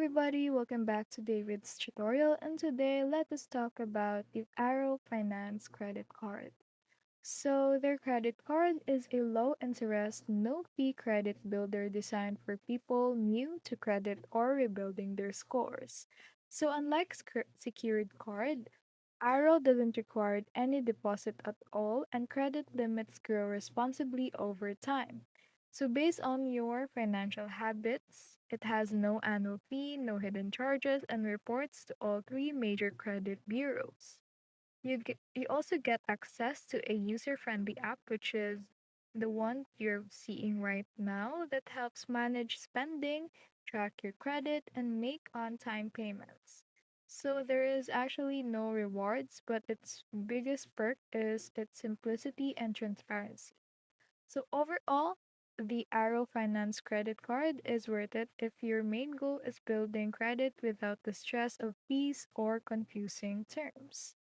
everybody, welcome back to David's tutorial, and today let us talk about the Arrow Finance credit card. So, their credit card is a low interest, no fee credit builder designed for people new to credit or rebuilding their scores. So, unlike secured card, Arrow doesn't require any deposit at all, and credit limits grow responsibly over time. So, based on your financial habits, it has no annual fee, no hidden charges, and reports to all three major credit bureaus. You also get access to a user-friendly app, which is the one you're seeing right now, that helps manage spending, track your credit, and make on-time payments. So there is actually no rewards, but its biggest perk is its simplicity and transparency. So overall, the Arrow Finance credit card is worth it if your main goal is building credit without the stress of fees or confusing terms.